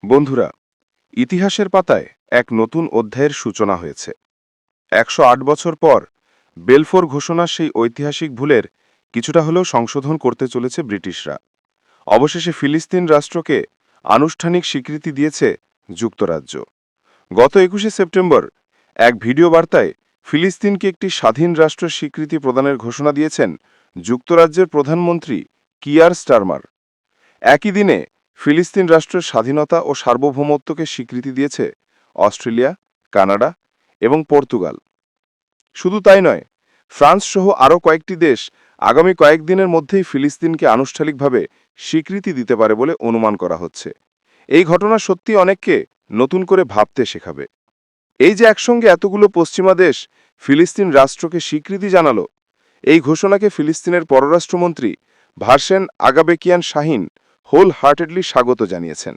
বন্ধুরা, ইতিহাসের পাতায় এক নতুন অধ্যায়ের সূচনা হয়েছে। ১০৮ বছর পর বেলফোর ঘোষণার সেই ঐতিহাসিক ভুলের কিছুটা হলেও সংশোধন করতে চলেছে ব্রিটিশরা। অবশেষে ফিলিস্তিন রাষ্ট্রকে আনুষ্ঠানিক স্বীকৃতি দিয়েছে যুক্তরাজ্য। গত ২১শে সেপ্টেম্বর এক ভিডিও বার্তায় ফিলিস্তিনকে একটি স্বাধীন রাষ্ট্রের স্বীকৃতি প্রদানের ঘোষণা দিয়েছেন যুক্তরাজ্যের প্রধানমন্ত্রী কিয়ার স্টারমার। একই দিনে ফিলিস্তিন রাষ্ট্রের স্বাধীনতা ও সার্বভৌমত্বকে স্বীকৃতি দিয়েছে অস্ট্রেলিয়া, কানাডা এবং পর্তুগাল। শুধু তাই নয়, ফ্রান্স সহ আরও কয়েকটি দেশ আগামী কয়েকদিনের মধ্যেই ফিলিস্তিনকে আনুষ্ঠানিকভাবে স্বীকৃতি দিতে পারে বলে অনুমান করা হচ্ছে। এই ঘটনা সত্যি অনেককে নতুন করে ভাবতে শেখাবে। এই যে একসঙ্গে এতগুলো পশ্চিমা দেশ ফিলিস্তিন রাষ্ট্রকে স্বীকৃতি জানালো, এই ঘোষণাকে ফিলিস্তিনের পররাষ্ট্রমন্ত্রী ভার্সেন আগাবেকিয়ান শাহিন হোল হার্টেডলি স্বাগত জানিয়েছেন।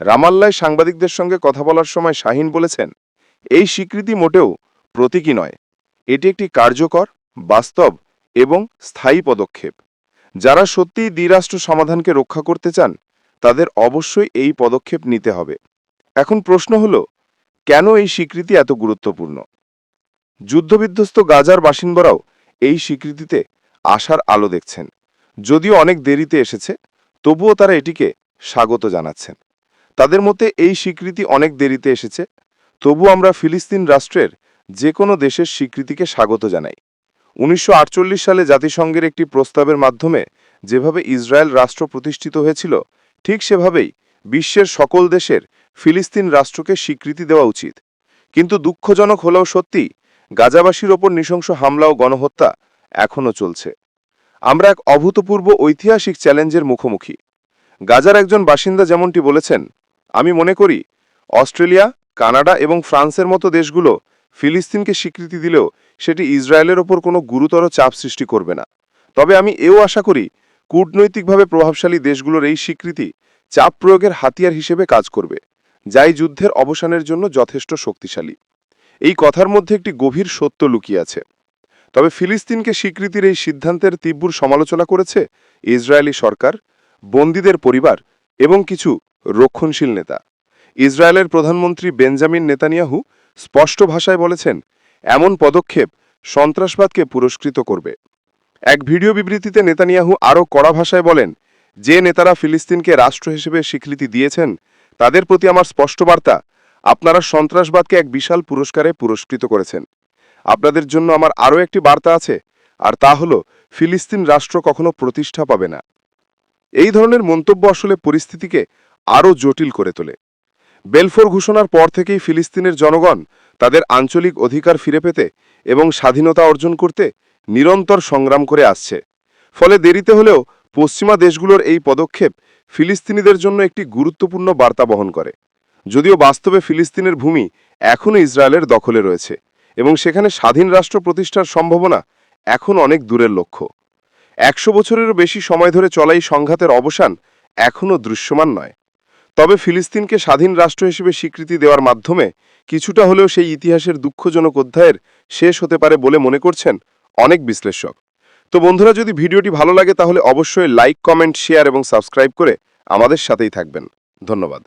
রামাল্লায় সাংবাদিকদের সঙ্গে কথা বলার সময় শাহিন বলেছেন, এই স্বীকৃতি মোটেও প্রতীকী নয়, এটি একটি কার্যকর, বাস্তব এবং স্থায়ী পদক্ষেপ। যারা সত্যিই দ্বিরাষ্ট্র সমাধানকে রক্ষা করতে চান তাদের অবশ্যই এই পদক্ষেপ নিতে হবে। এখন প্রশ্ন হল, কেন এই স্বীকৃতি এত গুরুত্বপূর্ণ? যুদ্ধবিধ্বস্ত গাজার বাসিন্দারাও এই স্বীকৃতিতে আশার আলো দেখছেন। যদিও অনেক দেরিতে এসেছে, তবুও তারা এটিকে স্বাগত জানাচ্ছেন। তাদের মতে এই স্বীকৃতি অনেক দেরিতে এসেছে, তবু আমরা ফিলিস্তিন রাষ্ট্রের যে কোনো দেশের স্বীকৃতিকে স্বাগত জানাই। ১৯৪৮ সালে জাতিসংঘের একটি প্রস্তাবের মাধ্যমে যেভাবে ইসরায়েল রাষ্ট্র প্রতিষ্ঠিত হয়েছিল, ঠিক সেভাবেই বিশ্বের সকল দেশের ফিলিস্তিন রাষ্ট্রকে স্বীকৃতি দেওয়া উচিত। কিন্তু দুঃখজনক হলেও সত্যি, গাজাবাসীর ওপর নৃশংস হামলা ও গণহত্যা এখনও চলছে। আমরা এক অভূতপূর্ব ঐতিহাসিক চ্যালেঞ্জের মুখোমুখি। গাজার একজন বাসিন্দা যেমনটি বলেছেন, আমি মনে করি অস্ট্রেলিয়া, কানাডা এবং ফ্রান্সের মতো দেশগুলো ফিলিস্তিনকে স্বীকৃতি দিলেও সেটি ইসরায়েলের ওপর কোনো গুরুতর চাপ সৃষ্টি করবে না। তবে আমি এও আশা করি কূটনৈতিকভাবে প্রভাবশালী দেশগুলোর এই স্বীকৃতি চাপ প্রয়োগের হাতিয়ার হিসেবে কাজ করবে, যাই যুদ্ধের অবসানের জন্য যথেষ্ট শক্তিশালী। এই কথার মধ্যে একটি গভীর সত্য লুকিয়ে আছে। তবে ফিলিস্তিনকে স্বীকৃতির এই সিদ্ধান্তের তীব্র সমালোচনা করেছে ইসরায়েলি সরকার, বন্দীদের পরিবার এবং কিছু রক্ষণশীল নেতা। ইসরায়েলের প্রধানমন্ত্রী বেঞ্জামিন নেতানিয়াহু স্পষ্ট ভাষায় বলেছেন, এমন পদক্ষেপ সন্ত্রাসবাদকে পুরস্কৃত করবে। এক ভিডিও বিবৃতিতে নেতানিয়াহু আরও কড়া ভাষায় বলেন, যে নেতারা ফিলিস্তিনকে রাষ্ট্র হিসেবে স্বীকৃতি দিয়েছেন তাদের প্রতি আমার স্পষ্ট বার্তা, আপনারা সন্ত্রাসবাদকে এক বিশাল পুরস্কারে পুরস্কৃত করেছেন। আপনাদের জন্য আমার আরও একটি বার্তা আছে, আর তা হল ফিলিস্তিন রাষ্ট্র কখনো প্রতিষ্ঠা পাবে না। এই ধরনের মন্তব্য আসলে পরিস্থিতিকে আরও জটিল করে তোলে। বেলফোর ঘোষণার পর থেকেই ফিলিস্তিনের জনগণ তাদের আঞ্চলিক অধিকার ফিরে পেতে এবং স্বাধীনতা অর্জন করতে নিরন্তর সংগ্রাম করে আসছে। ফলে দেরিতে হলেও পশ্চিমা দেশগুলোর এই পদক্ষেপ ফিলিস্তিনিদের জন্য একটি গুরুত্বপূর্ণ বার্তা বহন করে। যদিও বাস্তবে ফিলিস্তিনের ভূমি এখনও ইসরায়েলের দখলে রয়েছে এবং সেখানে স্বাধীন রাষ্ট্র প্রতিষ্ঠার সম্ভাবনা এখন অনেক দূরের লক্ষ্য। ১০০ বছরেরও বেশি সময় ধরে চলা এই সংঘাতের অবসান এখনও দৃশ্যমান নয়। তবে ফিলিস্তিনকে স্বাধীন রাষ্ট্র হিসেবে স্বীকৃতি দেওয়ার মাধ্যমে কিছুটা হলেও সেই ইতিহাসের দুঃখজনক অধ্যায়ের শেষ হতে পারে বলে মনে করছেন অনেক বিশ্লেষক। তো বন্ধুরা, যদি ভিডিওটি ভালো লাগে তাহলে অবশ্যই লাইক, কমেন্ট, শেয়ার এবং সাবস্ক্রাইব করে আমাদের সাথেই থাকবেন। ধন্যবাদ।